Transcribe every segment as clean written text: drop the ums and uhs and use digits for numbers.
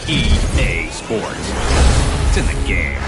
EA Sports. It's in the game.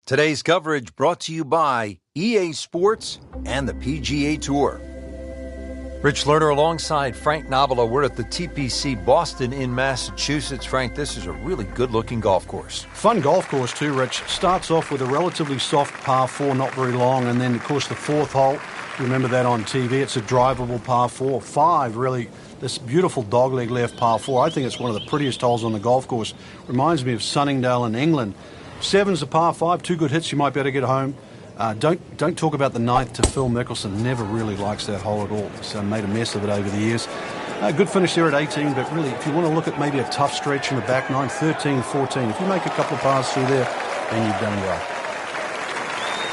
Today's coverage brought to you by EA Sports and the PGA Tour. Rich Lerner alongside Frank Nobilo. We're at the TPC Boston in Massachusetts. Frank, this is a really good-looking golf course. Fun golf course too, Rich. Starts off with a relatively soft par 4, not very long, and then, of course, the fourth hole, remember that on TV, it's a drivable par 4. 5, really, this beautiful dogleg left par 4. I think it's one of the prettiest holes on the golf course. Reminds me of Sunningdale in England. 7's a par 5, 2 good hits, you might be able to get home. Don't talk about the 9th to Phil Mickelson. Never really likes that hole at all. So made a mess of it over the years. Good finish there at 18, but really, if you want to look at maybe a tough stretch in the back 9, 13, 14, if you make a couple of pars through there, then you've done well.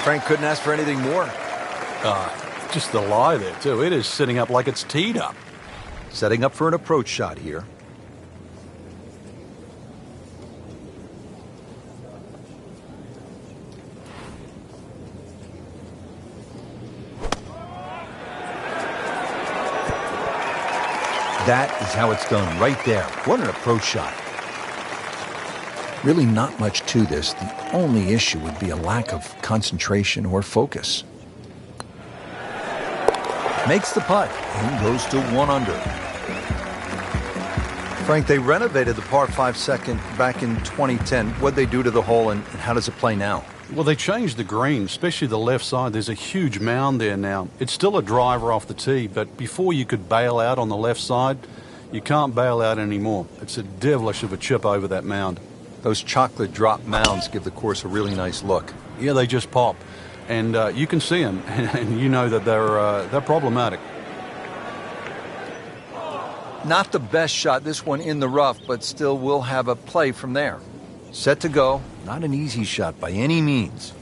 Frank couldn't ask for anything more. Just the lie there, too. It is sitting up like it's teed up. Setting up for an approach shot here. That is how it's done, right there. What an approach shot. Really not much to this. The only issue would be a lack of concentration or focus. Makes the putt and goes to 1 under. Frank, they renovated the par 5 second back in 2010. What'd they do to the hole, and how does it play now? Well, they changed the green, especially the left side. There's a huge mound there now. It's still a driver off the tee, but before you could bail out on the left side, you can't bail out anymore. It's a devilish of a chip over that mound. Those chocolate drop mounds give the course a really nice look. Yeah, they just pop. And you can see them, and you know that they're problematic. Not the best shot, this one in the rough, but still will have a play from there. Set to go. Not an easy shot by any means.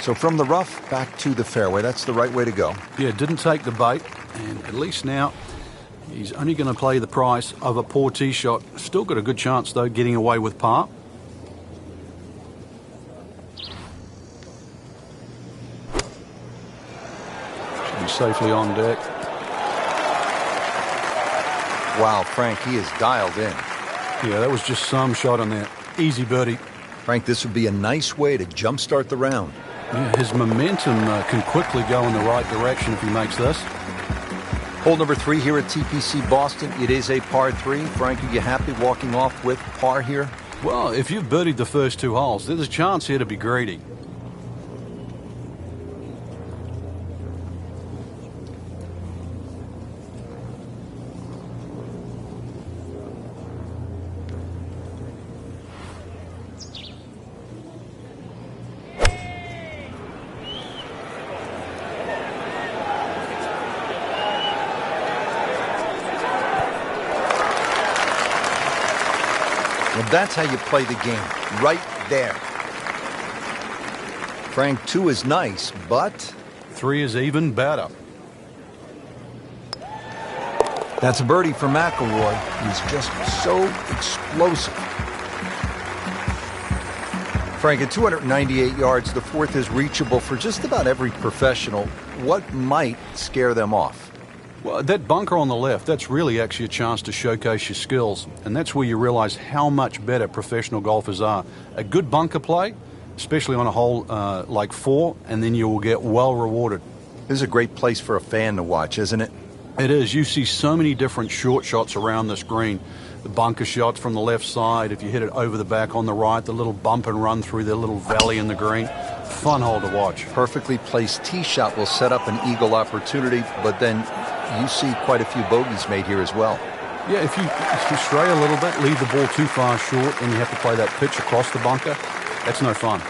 So from the rough back to the fairway, that's the right way to go. Yeah, didn't take the bait, and at least now he's only going to play the price of a poor tee shot. Still got a good chance, though, getting away with par. Should be safely on deck. Wow, Frank, he is dialed in. Yeah, that was just some shot on there. Easy birdie. Frank, this would be a nice way to jumpstart the round. Yeah, his momentum can quickly go in the right direction if he makes this. Hole number 3 here at TPC Boston. It is a par 3. Frank, are you happy walking off with par here? Well, if you've birdied the first 2 holes, there's a chance here to be greedy. Well, that's how you play the game, right there. Frank, 2 is nice, but 3 is even better. that's a birdie for McIlroy. He's just so explosive. Frank, at 298 yards, the 4th is reachable for just about every professional. What might scare them off? Well, that bunker on the left, that's really actually a chance to showcase your skills. And that's where you realize how much better professional golfers are. A good bunker play, especially on a hole like 4, and then you will get well rewarded. This is a great place for a fan to watch, isn't it? It is. You see so many different short shots around this green. The bunker shots from the left side, if you hit it over the back on the right, the little bump and run through the little valley in the green. Fun hole to watch. Perfectly placed tee shot will set up an eagle opportunity, but then you see quite a few bogeys made here as well. Yeah, if you stray a little bit, leave the ball too far short, and you have to play that pitch across the bunker, that's no fun.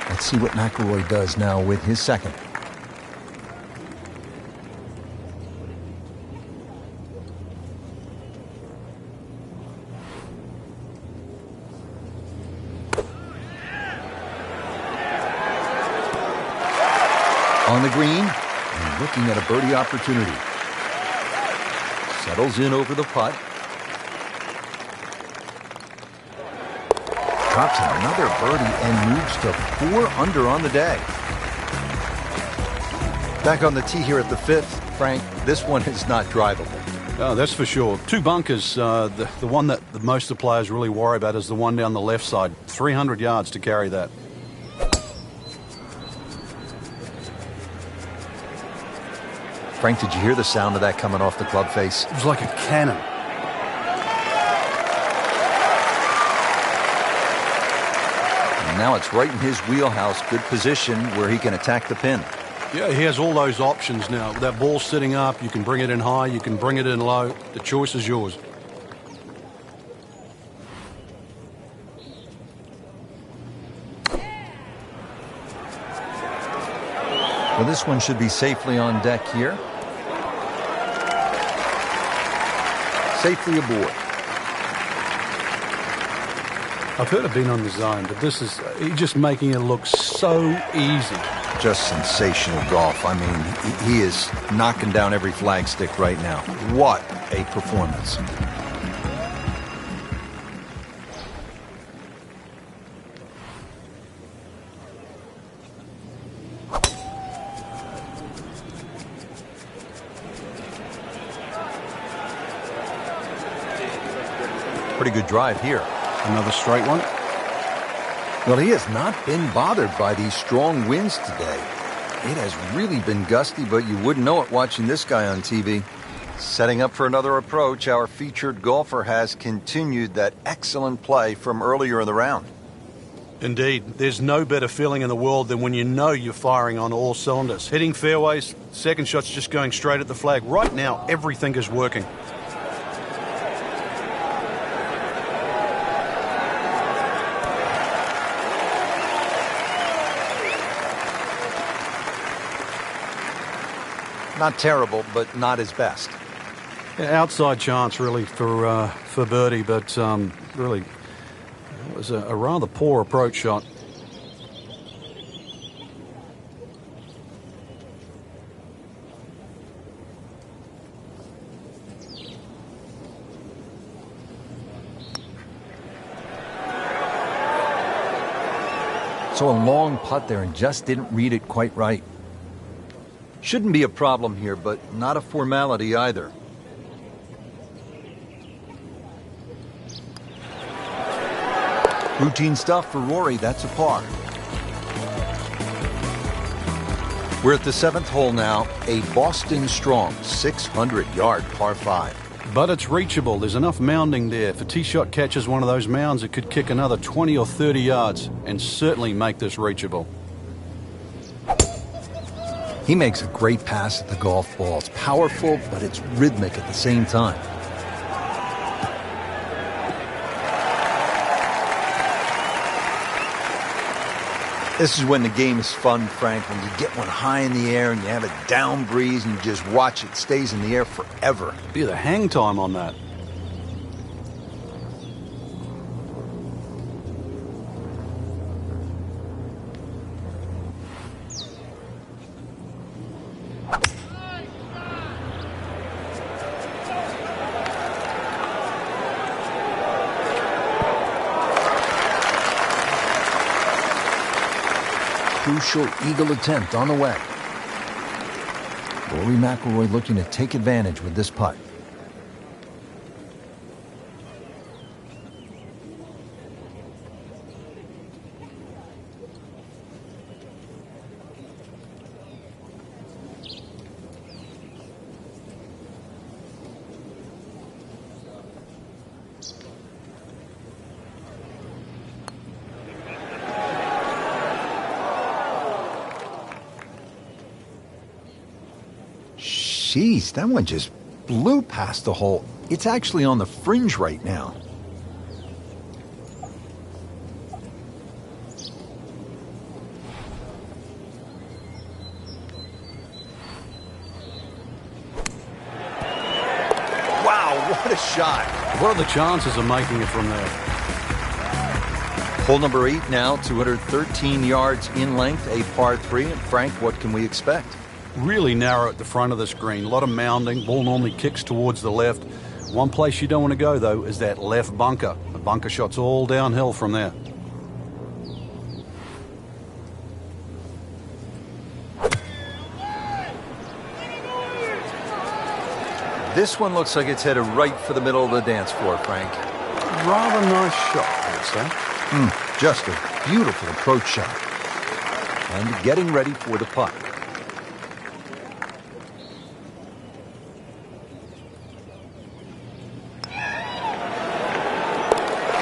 Let's see what McIlroy does now with his 2nd. On the green, and looking at a birdie opportunity. Settles in over the putt. Drops another birdie and moves to 4 under on the day. Back on the tee here at the 5th, Frank, this one is not drivable. Oh, that's for sure. 2 bunkers. The one that most of the players really worry about is the one down the left side. 300 yards to carry that. Frank, did you hear the sound of that coming off the club face? It was like a cannon. And now it's right in his wheelhouse. Good position where he can attack the pin. Yeah, he has all those options now. With that ball sitting up, you can bring it in high, you can bring it in low. The choice is yours. Well, this one should be safely on deck here. Safely aboard. I've heard of being on the zone, but this is he's just making it look so easy. Just sensational golf. I mean, he is knocking down every flagstick right now. What a performance. Pretty good drive here. Another straight one. Well, he has not been bothered by these strong winds today. It has really been gusty, but you wouldn't know it watching this guy on TV. Setting up for another approach, our featured golfer has continued that excellent play from earlier in the round. Indeed. There's no better feeling in the world than when you know you're firing on all cylinders. Hitting fairways, second shot's just going straight at the flag. Right now, everything is working. Not terrible, but not his best. Yeah, outside chance, really, for birdie, but really, it was a rather poor approach shot. So a long putt there and just didn't read it quite right. Shouldn't be a problem here, but not a formality either. Routine stuff for Rory, that's a par. We're at the 7th hole now, a Boston strong 600-yard par 5. But it's reachable. There's enough mounding there. If a tee shot catches one of those mounds, it could kick another 20 or 30 yards and certainly make this reachable. He makes a great pass at the golf ball. It's powerful, but it's rhythmic at the same time. This is when the game is fun, Frank, when you get one high in the air and you have a down breeze and you just watch it stays in the air forever. Be the hang time on that. crucial eagle attempt on the way. Rory McIlroy looking to take advantage with this putt. Jeez, that one just blew past the hole. It's actually on the fringe right now. Wow, what a shot. What are the chances of making it from there? Hole number 8 now, 213 yards in length, a par 3. And Frank, what can we expect? Really narrow at the front of this green. A lot of mounding. Ball normally kicks towards the left. One place you don't want to go, though, is that left bunker. The bunker shot's all downhill from there. This one looks like it's headed right for the middle of the dance floor, Frank. Rather nice shot, I would say. Just a beautiful approach shot. And getting ready for the putt.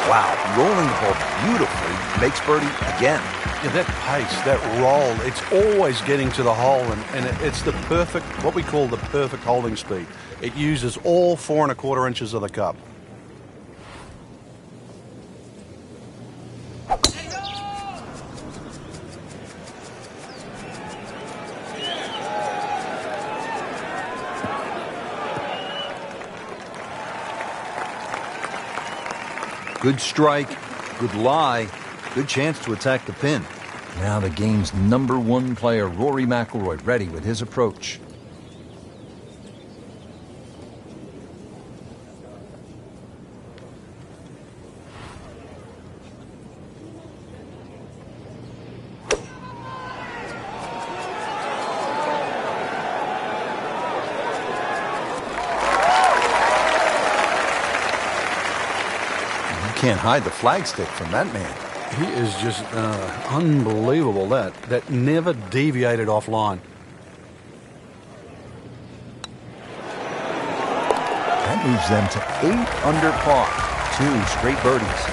Wow, rolling the ball beautifully, makes birdie again. Yeah, that pace, that roll, it's always getting to the hole, and it's the perfect, what we call the perfect holding speed. It uses all 4 1/4 inches of the cup. Good strike, good lie, good chance to attack the pin. Now the game's #1 player, Rory McIlroy, ready with his approach. Can't hide the flagstick from that man. He is just unbelievable. That never deviated offline. That moves them to 8 under par. 2 straight birdies.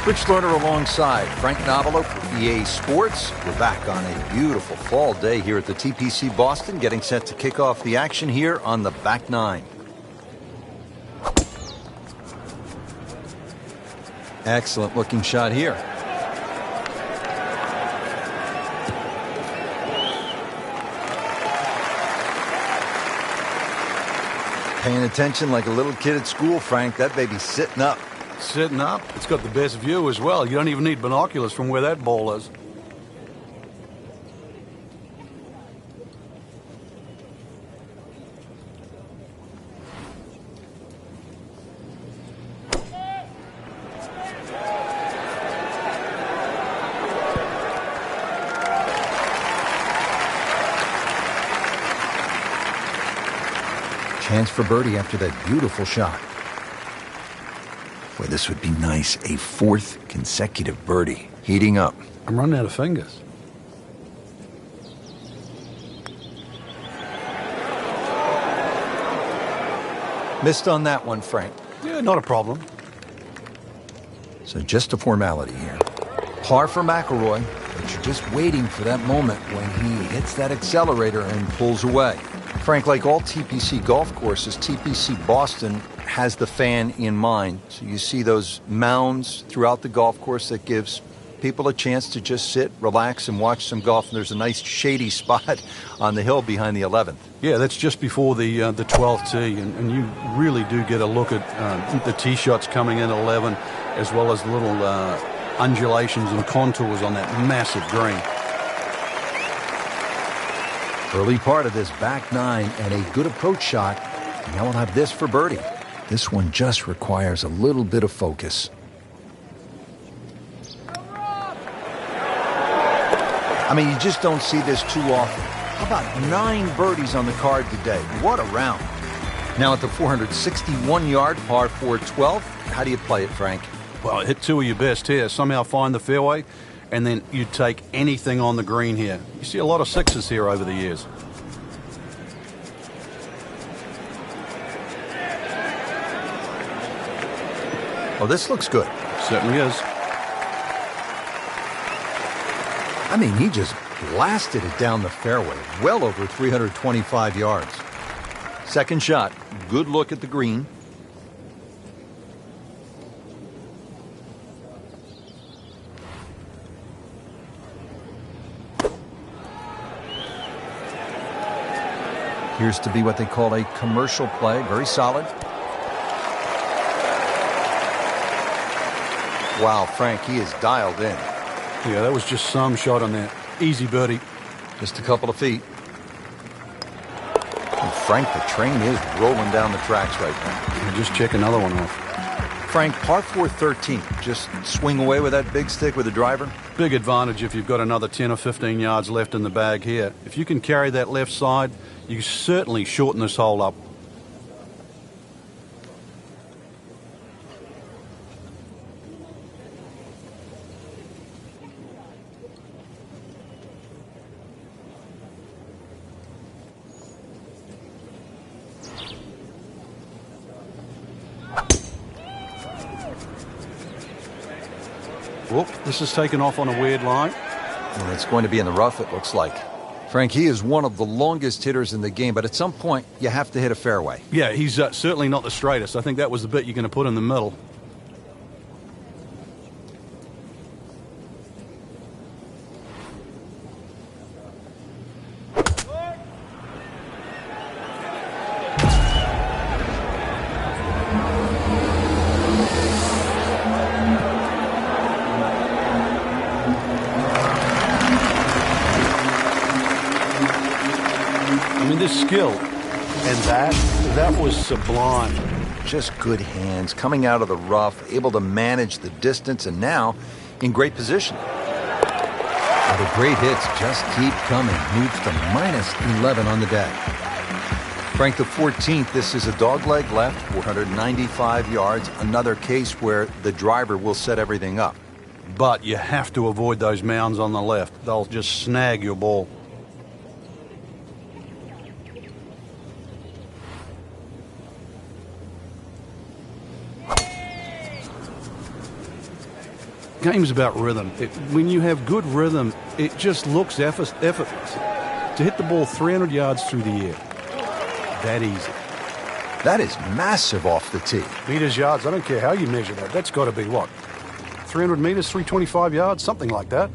Rich Lerner alongside Frank Nobilo for EA Sports. We're back on a beautiful fall day here at the TPC Boston, getting set to kick off the action here on the back 9. Excellent looking shot here. Paying attention like a little kid at school, Frank. That baby's sitting up. Sitting up. It's got the best view as well. You don't even need binoculars from where that ball is. Chance for birdie after that beautiful shot. Boy, this would be nice. A 4th consecutive birdie. Heating up. I'm running out of fingers. Missed on that one, Frank. Yeah, not a problem. So just a formality here. Par for McIlroy, but you're just waiting for that moment when he hits that accelerator and pulls away. Frank, like all TPC golf courses, TPC Boston has the fan in mind. So you see those mounds throughout the golf course that gives people a chance to just sit, relax, and watch some golf. And there's a nice shady spot on the hill behind the 11th. Yeah, that's just before the 12th tee, and you really do get a look at the tee shots coming in 11, as well as the little undulations and contours on that massive green. Early part of this back 9 and a good approach shot. Now we'll have this for birdie. This one just requires a little bit of focus. I mean, you just don't see this too often. How about 9 birdies on the card today? What a round. Now at the 461-yard par 4 12th, how do you play it, Frank? Well, hit 2 of your best here. Somehow find the fairway, and then you take anything on the green here. You see a lot of 6s here over the years. Oh, this looks good. Certainly is. I mean, he just blasted it down the fairway, well over 325 yards. Second shot, good look at the green. Appears to be what they call a commercial play, very solid. Wow, Frank, he is dialed in. Yeah, that was just some shot on that. Easy birdie. Just a couple of feet. And Frank, the train is rolling down the tracks right now. Yeah, just check another one off. Frank, par 4 13. Just swing away with that big stick with the driver. Big advantage if you've got another 10 or 15 yards left in the bag here. If you can carry that left side, you certainly shorten this hole up. Whoop, this is taken off on a weird line. And it's going to be in the rough, it looks like. Frank, he is one of the longest hitters in the game, but at some point, you have to hit a fairway. Yeah, he's certainly not the straightest. I think that was the bit you're going to put in the middle. This skill, and that was sublime. Just good hands, coming out of the rough, able to manage the distance, and now in great position. Well, the great hits just keep coming. Moves to -11 on the day. Frank, the 14th, this is a dogleg left, 495 yards. Another case where the driver will set everything up. But you have to avoid those mounds on the left. They'll just snag your ball. Game's about rhythm. When you have good rhythm, it just looks effortless. To hit the ball 300 yards through the air, that easy. That is massive off the tee. Meters, yards, I don't care how you measure that. That's got to be what? 300 meters, 325 yards, something like that.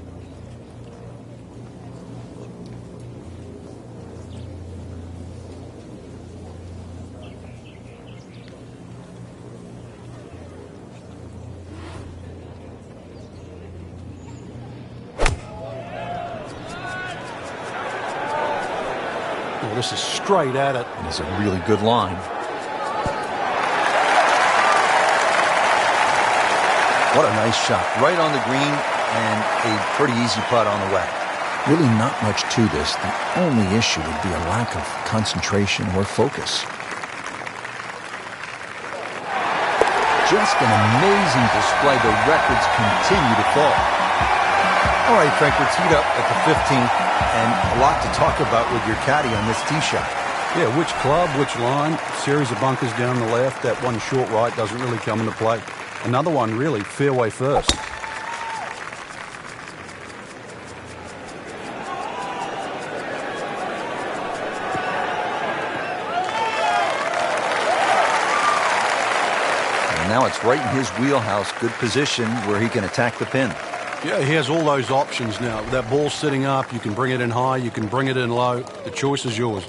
This is straight at it. It's a really good line. What a nice shot. Right on the green and a pretty easy putt on the way. Really not much to this. The only issue would be a lack of concentration or focus. Just an amazing display. The records continue to fall. All right, Frank, we're teed up at the 15th. And a lot to talk about with your caddy on this tee shot. Yeah, which club, which line, series of bunkers down the left. That one short right doesn't really come into play. Another one, really, fairway first. And now it's right in his wheelhouse. Good position where he can attack the pin. Yeah, he has all those options now. That ball's sitting up. You can bring it in high. You can bring it in low. The choice is yours.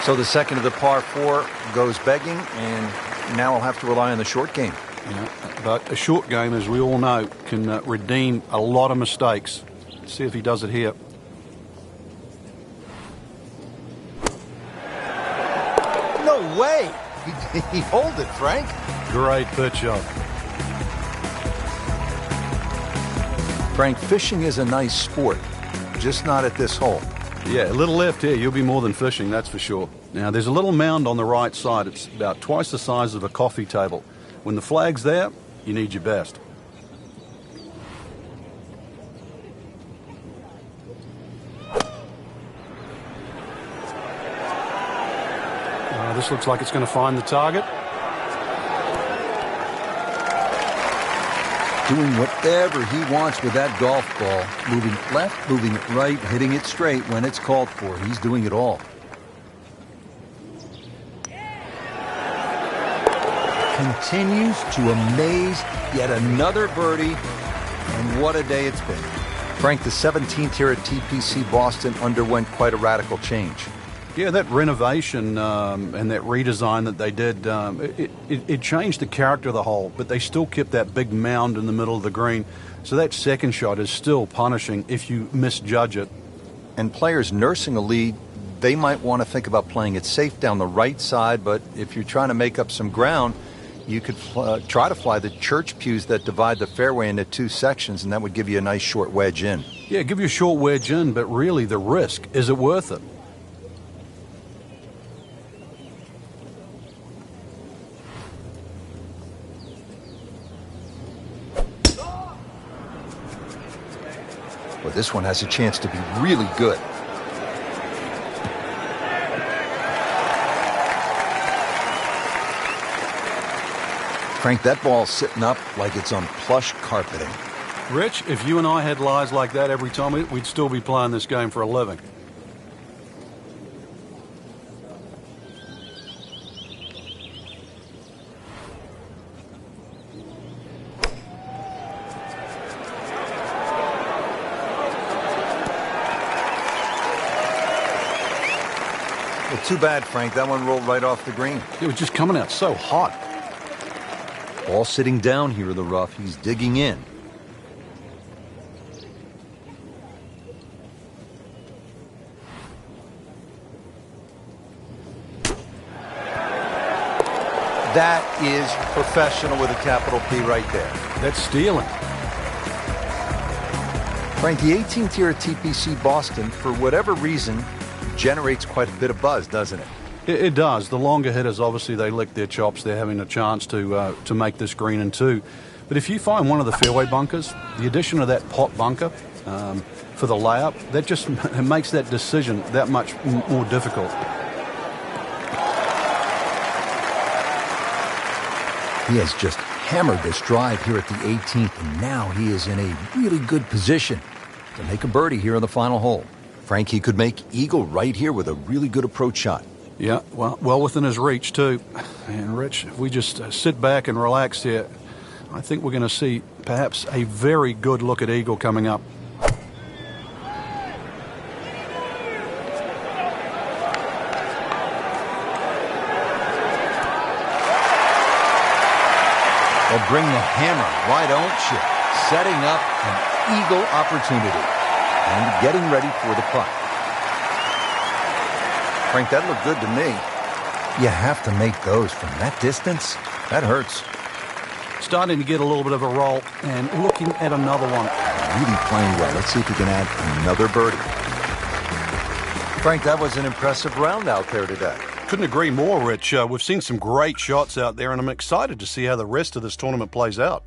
So the second of the par 4 goes begging, and now I'll have to rely on the short game. Yeah, but a short game, as we all know, can redeem a lot of mistakes. See if he does it here. He holed it, Frank. Great pitch shot. Frank, fishing is a nice sport, just not at this hole. Yeah, a little left here, you'll be more than fishing, that's for sure. Now, there's a little mound on the right side. It's about twice the size of a coffee table. When the flag's there, you need your best. This looks like it's going to find the target. Doing whatever he wants with that golf ball. Moving left, moving it right, hitting it straight when it's called for. He's doing it all. Continues to amaze. Yet another birdie. And what a day it's been. Frank, the 17th here at TPC Boston underwent quite a radical change. Yeah, that renovation and that redesign that they did, it changed the character of the hole, but they still kept that big mound in the middle of the green. So that second shot is still punishing if you misjudge it. And players nursing a lead, they might want to think about playing it safe down the right side, but if you're trying to make up some ground, you could try to fly the church pews that divide the fairway into two sections, and that would give you a nice short wedge in. Yeah, give you a short wedge in, but really the risk, is it worth it? Well, this one has a chance to be really good. Frank, that ball's sitting up like it's on plush carpeting. Rich, if you and I had lies like that every time, we'd still be playing this game for a living. Well, too bad, Frank. That one rolled right off the green. It was just coming out so hot. Ball sitting down here in the rough. He's digging in. That is professional with a capital P right there. That's stealing. Frank, the 18th here at TPC Boston, for whatever reason, generates quite a bit of buzz, doesn't it? It does. The longer hitters, obviously, they lick their chops. They're having a chance to make this green in two. But if you find one of the fairway bunkers, the addition of that pot bunker for the layup, that just makes that decision that much more difficult. He has just hammered this drive here at the 18th, and now he is in a really good position to make a birdie here on the final hole. Frank, he could make eagle right here with a really good approach shot. Yeah, well within his reach, too. And, Rich, if we just sit back and relax here, I think we're going to see perhaps a very good look at eagle coming up. Well, bring the hammer, why don't you? Setting up an eagle opportunity and getting ready for the putt. Frank, that looked good to me. You have to make those from that distance. That hurts. Starting to get a little bit of a roll and looking at another one. Really playing well. Let's see if he can add another birdie. Frank, that was an impressive round out there today. Couldn't agree more, Rich. We've seen some great shots out there, and I'm excited to see how the rest of this tournament plays out.